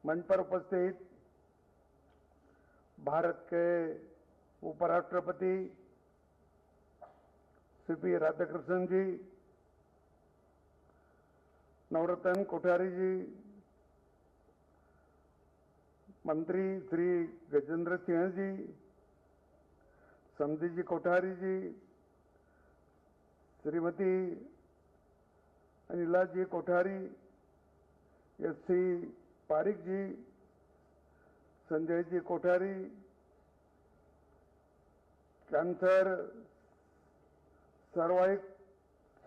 मंच पर उपस्थित भारत के उपराष्ट्रपति सीपी राधाकृष्णन जी, नवरत्न कोठारी जी, मंत्री श्री गजेंद्र सिंह जी, समधी जी कोठारी जी, श्रीमती अनिला जी कोठारी, एससी पारिक जी, संजय जी कोठारी, कैंसर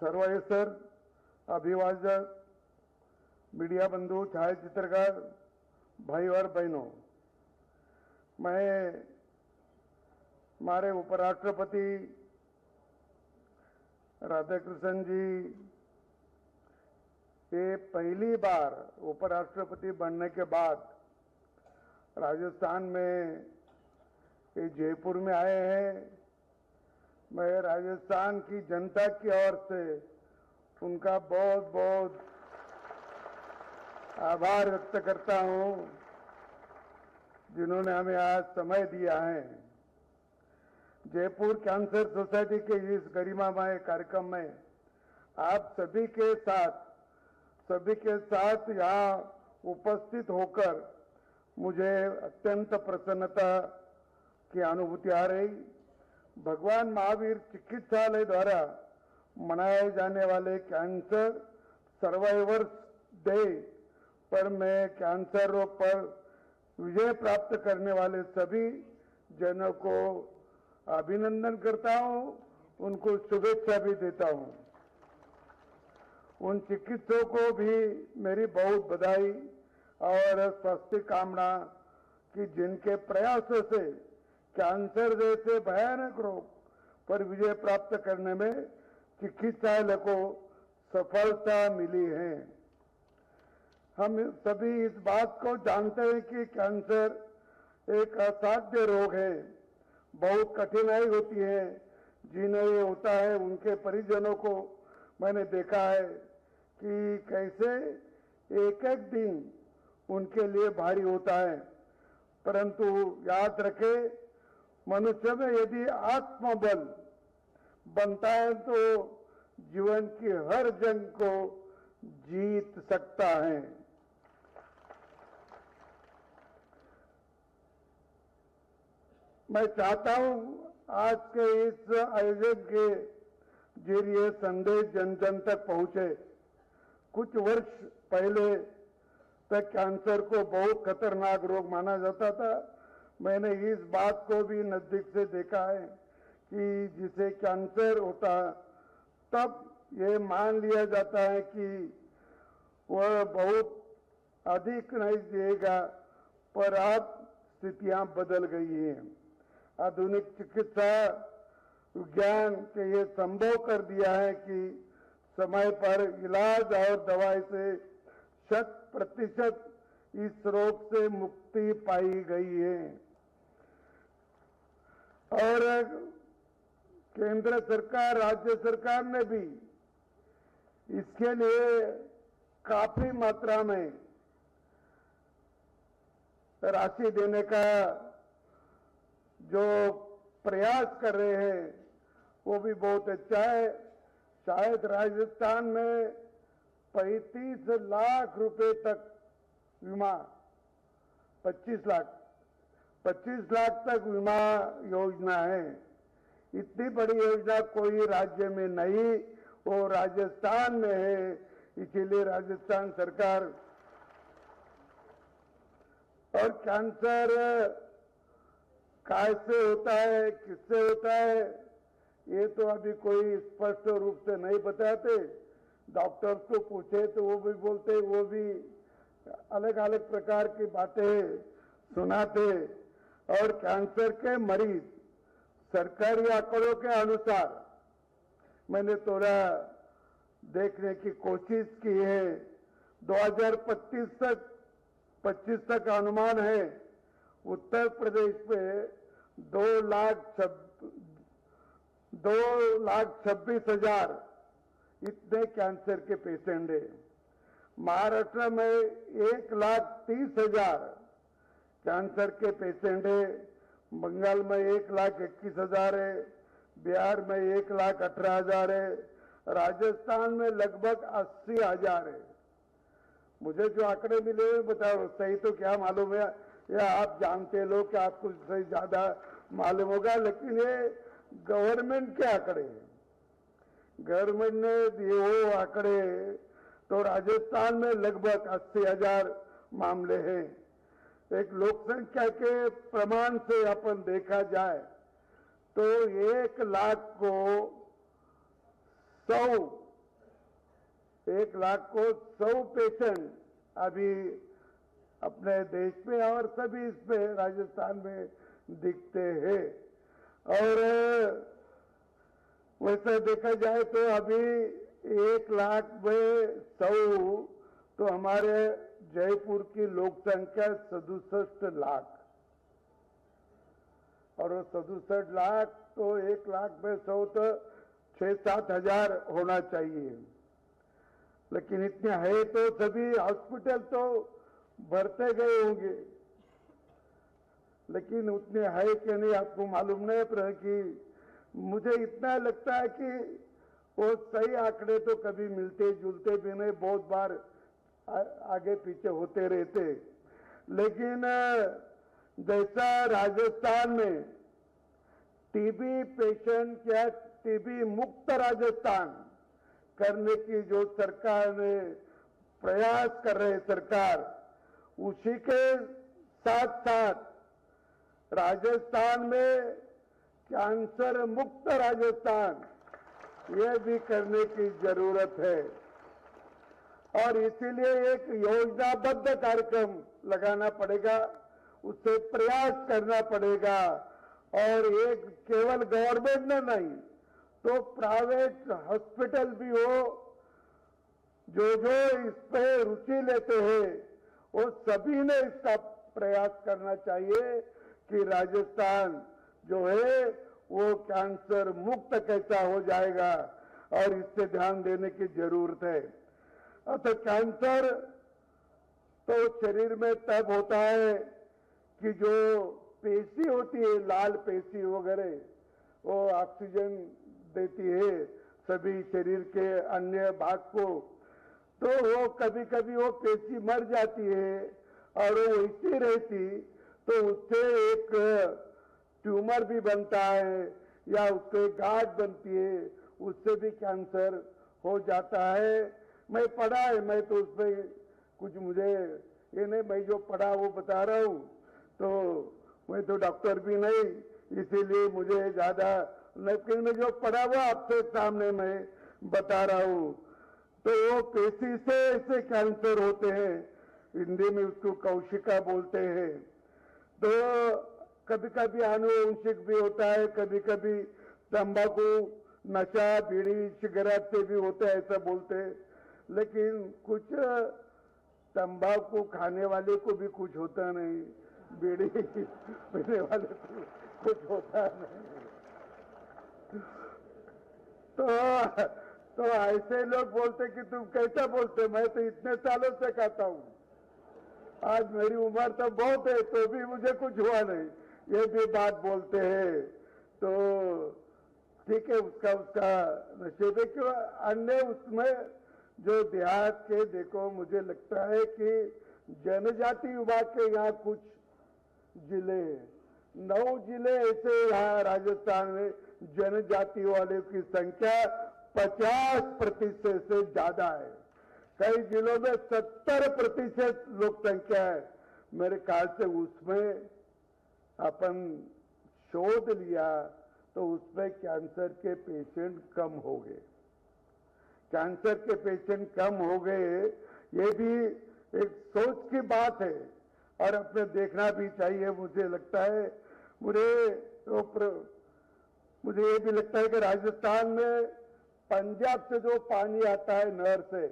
सर्वाइसर, अभिभाषक, मीडिया बंधु, छायाचित्रकार भाई और बहनों, मैं हमारे उपराष्ट्रपति राधाकृष्णन जी ये पहली बार उपराष्ट्रपति बनने के बाद राजस्थान में ये जयपुर में आए हैं। मैं राजस्थान की जनता की ओर से उनका बहुत बहुत आभार व्यक्त करता हूं, जिन्होंने हमें आज समय दिया है। जयपुर कैंसर सोसाइटी के इस गरिमामय कार्यक्रम में आप सभी के साथ यहाँ उपस्थित होकर मुझे अत्यंत प्रसन्नता की अनुभूति आ रही। भगवान महावीर चिकित्सालय द्वारा मनाए जाने वाले कैंसर सर्वाइवर्स डे पर मैं कैंसर रोग पर विजय प्राप्त करने वाले सभी जनों को अभिनंदन करता हूं, उनको शुभेच्छा भी देता हूं। उन चिकित्सकों को भी मेरी बहुत बधाई और स्वास्थ्य कामना कि जिनके प्रयासों से कैंसर जैसे भयानक रोग पर विजय प्राप्त करने में चिकित्सालय को सफलता मिली है। हम सभी इस बात को जानते हैं कि कैंसर एक असाध्य रोग है, बहुत कठिनाई होती है। जिन्हें ये होता है उनके परिजनों को मैंने देखा है कि कैसे एक एक दिन उनके लिए भारी होता है, परंतु याद रखें, मनुष्य में यदि आत्मबल बनता है तो जीवन की हर जंग को जीत सकता है। मैं चाहता हूं आज के इस आयोजन के जरिए संदेश जन जन तक पहुंचे। कुछ वर्ष पहले तक कैंसर को बहुत खतरनाक रोग माना जाता था। मैंने इस बात को भी नजदीक से देखा है कि जिसे कैंसर होता तब ये मान लिया जाता है कि वह बहुत अधिक नहीं जिएगा, पर अब स्थितियां बदल गई हैं। आधुनिक चिकित्सा विज्ञान के ये संभव कर दिया है कि समय पर इलाज और दवाई से 100% इस रोग से मुक्ति पाई गई है। और केंद्र सरकार, राज्य सरकार ने भी इसके लिए काफी मात्रा में राशि देने का जो प्रयास कर रहे हैं वो भी बहुत अच्छा है। शायद राजस्थान में 35 लाख रुपए तक बीमा, 25 लाख तक बीमा योजना है। इतनी बड़ी योजना कोई राज्य में नहीं, वो राजस्थान में है। इसीलिए राजस्थान सरकार और कैंसर कैसे होता है, किससे होता है, ये तो अभी कोई स्पष्ट रूप से नहीं बताते। डॉक्टर्स को पूछे तो वो भी बोलते, वो भी अलग अलग प्रकार की बातें सुनाते। और कैंसर के मरीज सरकारी आंकड़ों के अनुसार मैंने थोड़ा देखने की कोशिश की है। 2025 तक अनुमान है उत्तर प्रदेश में 2,26,000 इतने कैंसर के पेशेंट हैं। महाराष्ट्र में 1,30,000 कैंसर के पेशेंट है, बंगाल में 1,21,000 है, बिहार में 1,18,000 है, राजस्थान में लगभग 80,000 है। मुझे जो आंकड़े मिले बताओ सही तो क्या मालूम है, या आप जानते लोग कि आपको सही ज्यादा मालूम होगा, लेकिन ये गवर्नमेंट के आंकड़े हैं। गवर्नमेंट ने दिए वो आंकड़े तो राजस्थान में लगभग 80,000 मामले हैं। एक लोक संख्या के प्रमाण से अपन देखा जाए तो 1 लाख को 100 पेशेंट अभी अपने देश में और सभी इसमें राजस्थान में दिखते हैं। और वैसे देखा जाए तो अभी 1 लाख में 100 तो हमारे जयपुर की लोक संख्या 67 लाख, और 67 लाख तो 1 लाख में 100 तो 6-7 हजार होना चाहिए। लेकिन इतने है तो सभी हॉस्पिटल तो भरते गए होंगे, लेकिन उतने है कि नहीं आपको मालूम नहीं। पर कि मुझे इतना लगता है कि वो सही आंकड़े तो कभी मिलते जुलते भी नहीं, बहुत बार आगे पीछे होते रहते। लेकिन जैसा राजस्थान में टीबी पेशेंट या टीबी मुक्त राजस्थान करने की जो सरकार ने प्रयास कर रहे सरकार, उसी के साथ साथ राजस्थान में कैंसर मुक्त राजस्थान यह भी करने की जरूरत है। और इसीलिए एक योजनाबद्ध कार्यक्रम लगाना पड़ेगा, उससे प्रयास करना पड़ेगा। और एक केवल गवर्नमेंट ने नहीं तो प्राइवेट हॉस्पिटल भी हो, जो इस पे रुचि लेते हैं वो सभी ने इसका प्रयास करना चाहिए कि राजस्थान जो है वो कैंसर मुक्त कैसा हो जाएगा, और इससे ध्यान देने की जरूरत है। तो कैंसर तो शरीर में तब होता है कि जो पेशी होती है, लाल पेशी वगैरह, वो ऑक्सीजन देती है सभी शरीर के अन्य भाग को, तो वो कभी कभी वो पेशी मर जाती है और वो वैसी रहती तो उससे एक ट्यूमर भी बनता है या उससे गांठ बनती है, उससे भी कैंसर हो जाता है। मैं पढ़ा है, मैं तो उसमें कुछ मुझे ये नहीं, मैं जो पढ़ा वो बता रहा हूँ। तो मैं तो डॉक्टर भी नहीं, इसीलिए मुझे ज्यादा, लेकिन मैं जो पढ़ा हुआ आपसे सामने मैं बता रहा हूँ। तो वो पेशी से ऐसे कैंसर होते हैं, हिंदी में उसको कौशिका बोलते हैं। तो कभी कभी आनुवंशिक भी होता है, कभी कभी तंबाकू नशा बीड़ी सिगरेट से भी होता है ऐसा बोलते हैं। लेकिन कुछ तंबाकू खाने वाले को भी कुछ होता नहीं, बीड़ी पीने वाले को कुछ होता नहीं। तो ऐसे लोग बोलते कि तुम कैसा बोलते, मैं तो इतने सालों से कहता हूँ, आज मेरी उम्र तो बहुत है तो भी मुझे कुछ हुआ नहीं, ये भी बात बोलते हैं। तो ठीक है, उसका नसीब है। क्यों अन्य उसमें जो देहात के देखो, मुझे लगता है कि जनजाति विभाग के यहाँ कुछ जिले हैं, 9 जिले ऐसे यहाँ राजस्थान में जनजाति वाले की संख्या 50% से ज्यादा है। कई जिलों में 70% लोक संख्या है। मेरे ख्याल से उसमें अपन शोध लिया तो उसमें कैंसर के पेशेंट कम हो गए, कैंसर के पेशेंट कम हो गए। ये भी एक सोच की बात है और अपने देखना भी चाहिए। मुझे लगता है, मुझे ये भी लगता है कि राजस्थान में पंजाब से जो पानी आता है नहर से,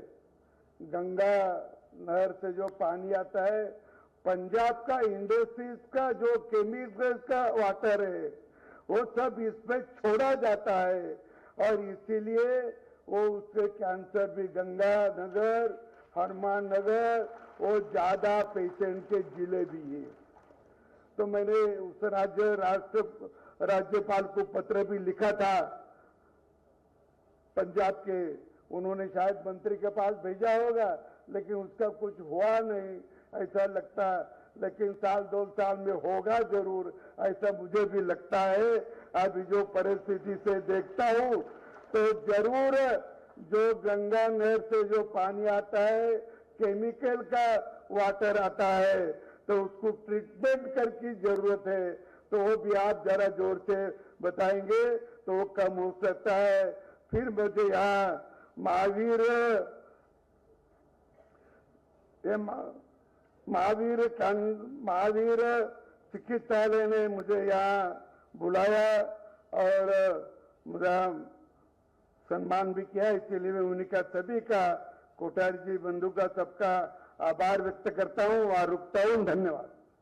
गंगा नहर से जो पानी आता है, पंजाब का इंडस्ट्रीज का जो केमिकल का वाटर है वो सब इसमें छोड़ा जाता है और इसीलिए वो उससे कैंसर भी गंगा नगर हनुमान नगर वो ज्यादा पेशेंट के जिले भी है। तो मैंने उस राज्यपाल को पत्र भी लिखा था पंजाब के, उन्होंने शायद मंत्री के पास भेजा होगा, लेकिन उसका कुछ हुआ नहीं ऐसा लगता, लेकिन साल 2 साल में होगा जरूर ऐसा मुझे भी लगता है। अभी जो परिस्थिति से देखता हूं तो जरूर जो गंगा नहर से जो पानी आता है केमिकल का वाटर आता है, तो उसको ट्रीटमेंट करने की जरूरत है। तो वो भी आप जरा जोर से बताएंगे तो वो कम हो सकता है। फिर मुझे यहाँ महावीर चिकित्सालय ने मुझे यहाँ बुलाया और मुझे सम्मान भी किया, इसके मैं उन्हीं का सभी का, कोठारी जी बंधु का सबका आभार व्यक्त करता हूँ। वहां रुकता हूँ। धन्यवाद।